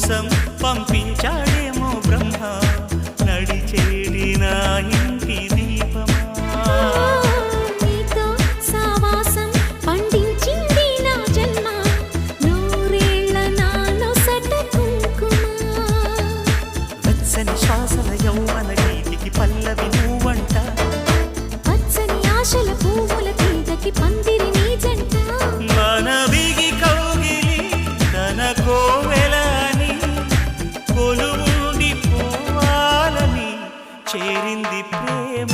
కోసం పంపించాడేమో బ్రహ్మ నడిచేడి నా ఇంటి దీపమా నీతో సావాసం పండించింది నా జన్మ నూరేళ్ల నాలో సట కుంకుమ వెచ్చని శ్వాసల యౌవన గీతికి పల్లవి నువ్వంట పచ్చని ఆశల పువ్వుల తీగకి పందిరి నీ జంట మనవిగి కౌగిలి తన కోవెలని కొలువుండి పోవాలని చేరింది ప్రేమ